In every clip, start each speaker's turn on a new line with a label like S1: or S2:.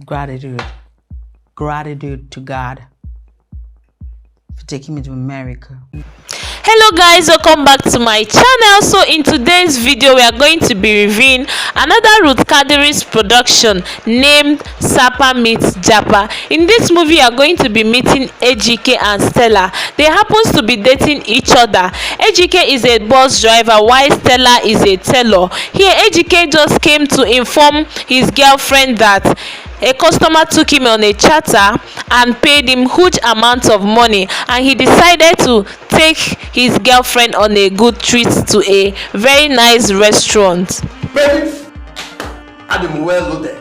S1: Gratitude. Gratitude to God for taking me to America.
S2: Hello guys, welcome back to my channel. So in today's video we are going to be reviewing another Ruth Kadiri's production named Sapa meets Japa. In this movie you are going to be meeting Ejike and Stella. They happen to be dating each other. Ejike is a bus driver while Stella is a tailor. Here Ejike just came to inform his girlfriend that a customer took him on a charter and paid him huge amounts of money, and he decided to take his girlfriend on a good treat to a very nice restaurant.
S3: Baby, I'm well loaded.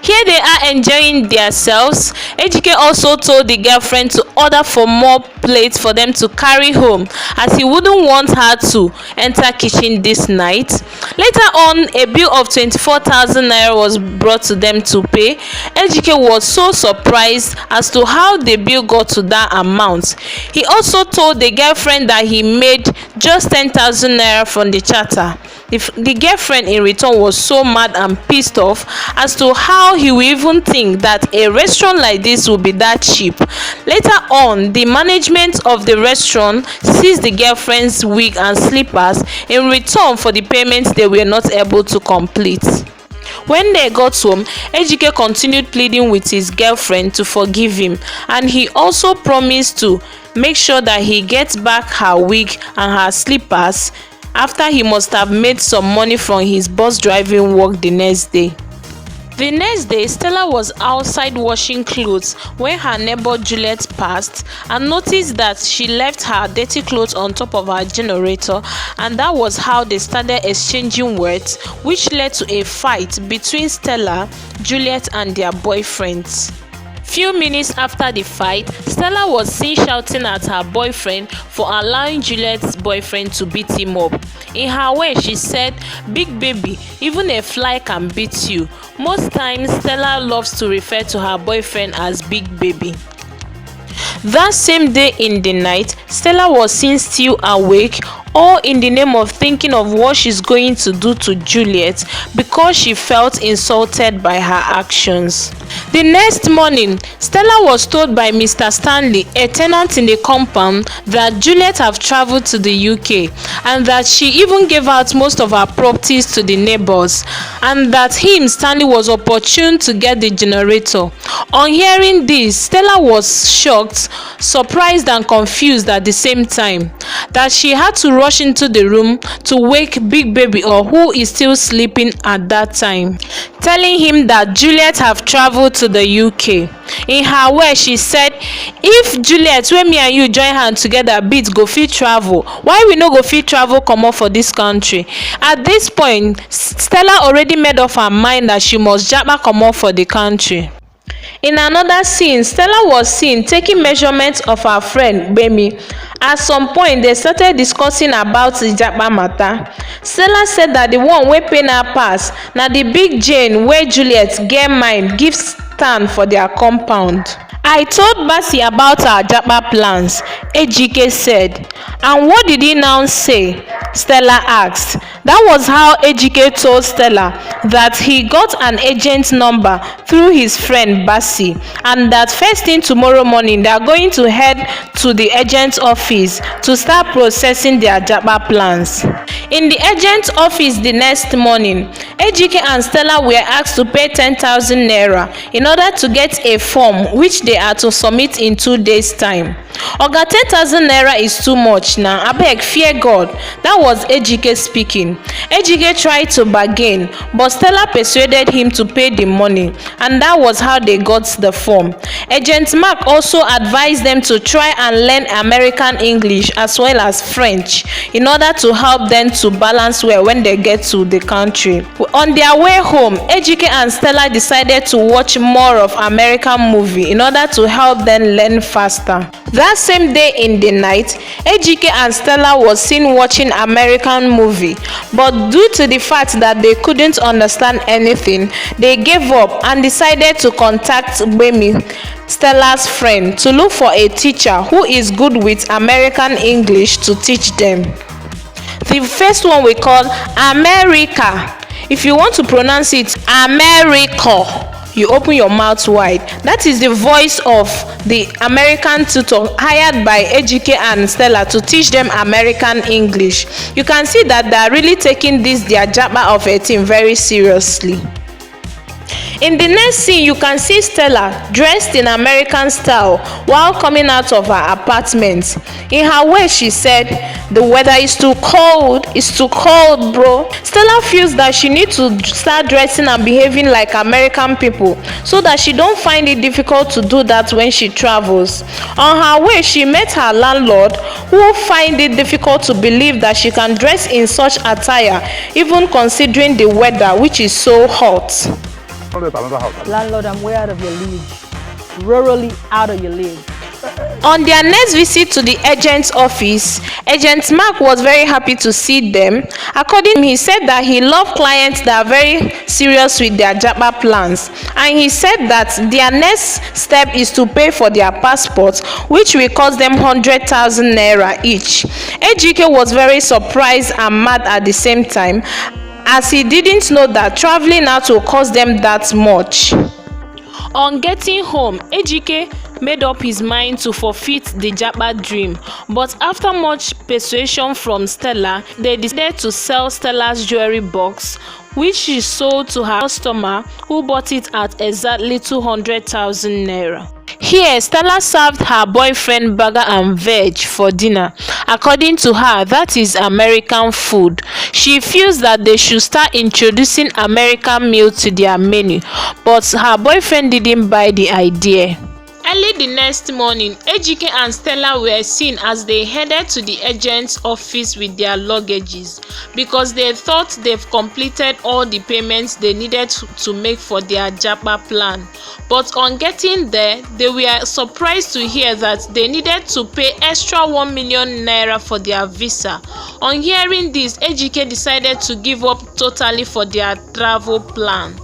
S2: Here they are enjoying themselves. Ejike also told the girlfriend to order for more plates for them to carry home, as he wouldn't want her to enter kitchen this night. Later on, a bill of 24,000 naira was brought to them to pay. Ejike was so surprised as to how the bill got to that amount. He also told the girlfriend that he made just 10,000 naira from the charter. The girlfriend in return was so mad and pissed off as to how he would even think that a restaurant like this would be that cheap. Later on, the management of the restaurant seized the girlfriend's wig and slippers in return for the payments they were not able to complete. When they got home, Ejike continued pleading with his girlfriend to forgive him, and he also promised to make sure that he gets back her wig and her slippers after he must have made some money from his bus driving work the next day. The next day, Stella was outside washing clothes when her neighbor Juliet passed and noticed that she left her dirty clothes on top of her generator, and that was how they started exchanging words, which led to a fight between Stella, Juliet and their boyfriends. Few minutes after the fight, Stella was seen shouting at her boyfriend for allowing Juliet's boyfriend to beat him up. In her way, she said, "Big baby, even a fly can beat you." Most times, Stella loves to refer to her boyfriend as Big Baby. That same day in the night, Stella was seen still awake, all in the name of thinking of what she's going to do to Juliet because she felt insulted by her actions. The next morning, Stella was told by Mr. Stanley, a tenant in the compound, that Juliet have traveled to the UK and that she even gave out most of her properties to the neighbors, and that Stanley, was opportune to get the generator. On hearing this, Stella was shocked, surprised and confused at the same time, that she had to rush into the room to wake Big Baby up, who is still sleeping at that time, telling him that Juliet have traveled to the UK. In her way, she said, "If Juliet, when me and you join hands together, beat go fit travel, why we no go fit travel comot for this country?" At this point, Stella already made up her mind that she must japa comot for the country. In another scene, Stella was seen taking measurements of her friend Gbemi. At some point, they started discussing about the japa matter. Stella said that the one wey pain her pass na the big Jane wey Juliet get mind give stand for their compound. "I told Basi about our japa plans," Ejike said. "And what did he now say?" Stella asked. That was how Ejike told Stella that he got an agent number through his friend Basi, and that first thing tomorrow morning they are going to head to the agent's office to start processing their japa plans. In the agent's office the next morning, Ejike and Stella were asked to pay 10,000 naira in order to get a form which they are to submit in 2 days' time. "Oga, 10,000 naira is too much now. Abeg, fear God." That was Ejike speaking. Ejike tried to bargain, but Stella persuaded him to pay the money, and that was how they got the form. Agent Mark also advised them to try and learn American English as well as French in order to help them to balance well when they get to the country. On their way home, Ejike and Stella decided to watch more of American movie in order to help them learn faster. That same day in the night, Ejike and Stella was seen watching American movie, but due to the fact that they couldn't understand anything, they gave up and decided to contact Gbemi, Stella's friend, to look for a teacher who is good with American English to teach them. The first one we call America. If you want to pronounce it America, you open your mouth wide. That is the voice of the American tutor hired by Ejike and Stella to teach them American English. You can see that they are really taking this their Japa of a team very seriously. In the next scene, you can see Stella dressed in American style while coming out of her apartment. In her way, she said, "The weather is too cold, it's too cold, bro." Stella feels that she needs to start dressing and behaving like American people so that she don't find it difficult to do that when she travels. On her way, she met her landlord, who find it difficult to believe that she can dress in such attire, even considering the weather, which is so hot.
S1: Landlord, I'm way out of your league. Rurally out of your league.
S2: On their next visit to the agent's office, Agent Mark was very happy to see them. According to him, he said that he loves clients that are very serious with their Japa plans. And he said that their next step is to pay for their passports, which will cost them 100,000 naira each. Ejike was very surprised and mad at the same time, as he didn't know that traveling out will cost them that much. On getting home, Ejike made up his mind to forfeit the Japa dream, but after much persuasion from Stella, they decided to sell Stella's jewelry box, which she sold to her customer, who bought it at exactly 200,000 naira. Here, Stella served her boyfriend burger and veg for dinner. According to her, that is American food. She feels that they should start introducing American meals to their menu, but her boyfriend didn't buy the idea. Early the next morning, Ejike and Stella were seen as they headed to the agent's office with their luggages because they thought they've completed all the payments they needed to make for their Japa plan. But on getting there, they were surprised to hear that they needed to pay extra 1 million naira for their visa. On hearing this, Ejike decided to give up totally for their travel plan.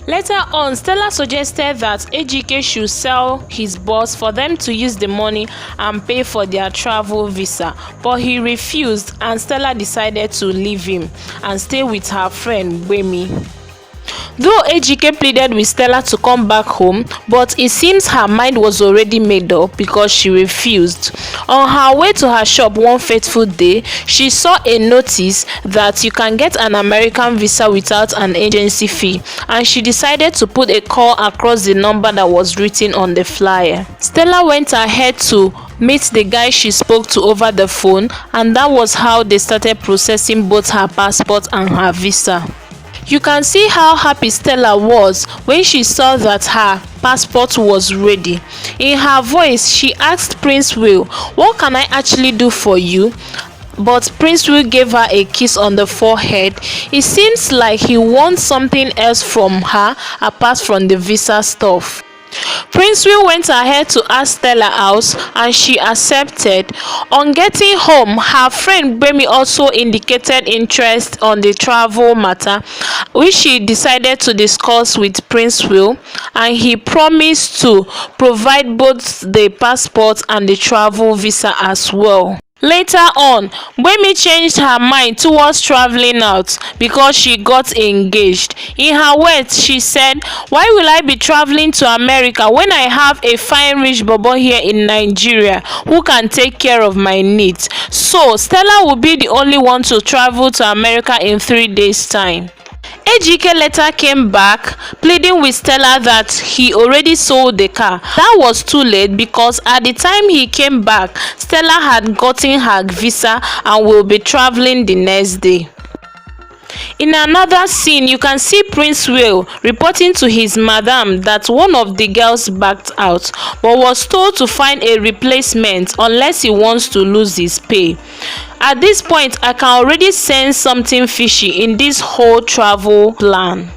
S2: Later on, Stella suggested that Ejike should sell his boss for them to use the money and pay for their travel visa, but he refused, and Stella decided to leave him and stay with her friend Wemi. Though Ejike pleaded with Stella to come back home, but it seems her mind was already made up because she refused. On her way to her shop one fateful day, she saw a notice that you can get an American visa without an agency fee, and she decided to put a call across the number that was written on the flyer. Stella went ahead to meet the guy she spoke to over the phone, and that was how they started processing both her passport and her visa. You can see how happy Stella was when she saw that her passport was ready. In her voice, she asked Prince Will, "What can I actually do for you?" But Prince Will gave her a kiss on the forehead. It seems like he wants something else from her apart from the visa stuff. Prince Will went ahead to ask Stella out, and she accepted. On getting home, her friend Bemi also indicated interest on the travel matter, which she decided to discuss with Prince Will, and he promised to provide both the passport and the travel visa as well. Later on, Wemi changed her mind towards traveling out because she got engaged. In her words, she said, "Why will I be traveling to America when I have a fine rich bobo here in Nigeria who can take care of my needs?" So, Stella will be the only one to travel to America in 3 days' time. Ejike later came back, pleading with Stella that he already sold the car. That was too late because at the time he came back, Stella had gotten her visa and will be traveling the next day. In another scene, you can see Prince Will reporting to his madam that one of the girls backed out, but was told to find a replacement unless he wants to lose his pay. At this point, I can already sense something fishy in this whole travel plan.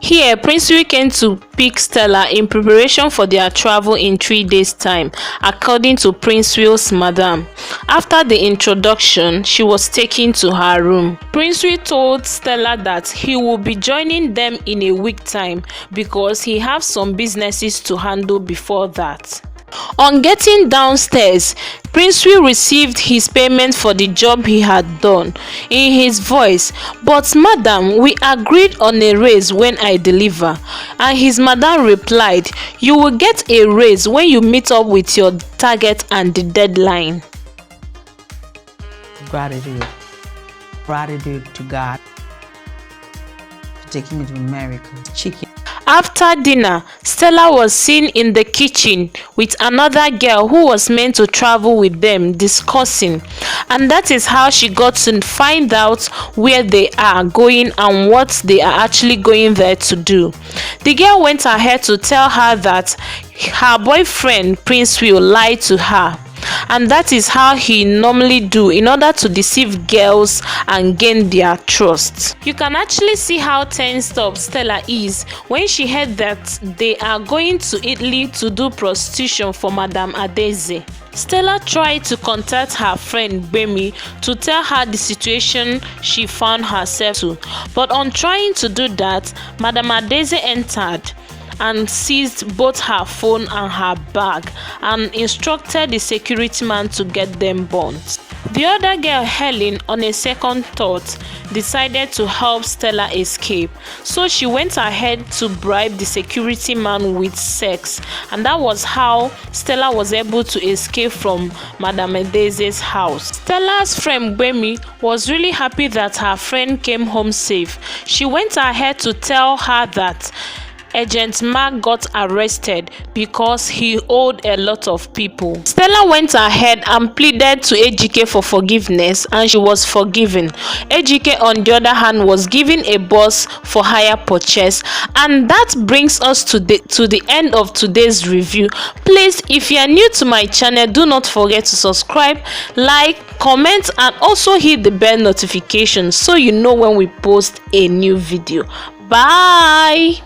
S2: Here, Prince Will came to pick Stella in preparation for their travel in 3 days' time, according to Prince Will's madam. After the introduction, she was taken to her room. Prince Will told Stella that he will be joining them in a week's time because he has some businesses to handle before that. On getting downstairs, Prince Will received his payment for the job he had done. In his voice, "But madam, we agreed on a raise when I deliver." And his madam replied, "You will get a raise when you meet up with your target and the deadline."
S1: Gratitude. Gratitude to God for taking me to America. Chicken.
S2: After dinner, Stella was seen in the kitchen with another girl who was meant to travel with them, discussing, and that is how she got to find out where they are going and what they are actually going there to do. The girl went ahead to tell her that her boyfriend Prince Will lied to her, and that is how he normally do in order to deceive girls and gain their trust. You can actually see how tensed up Stella is when she heard that they are going to Italy to do prostitution for Madame Adeze. Stella tried to contact her friend Gbemi to tell her the situation she found herself to, but on trying to do that, Madame Adeze entered and seized both her phone and her bag and instructed the security man to get them burnt. The other girl, Helen, on a second thought, decided to help Stella escape. So she went ahead to bribe the security man with sex, and that was how Stella was able to escape from Madame Adeze's house. Stella's friend Gbemi was really happy that her friend came home safe. She went ahead to tell her that Agent Mark got arrested because he owed a lot of people. Stella went ahead and pleaded to Ejike for forgiveness, and she was forgiven. Ejike, on the other hand, was given a bus for hire purchase. And that brings us to the end of today's review. Please, if you are new to my channel, do not forget to subscribe, like, comment, and also hit the bell notification so you know when we post a new video. Bye.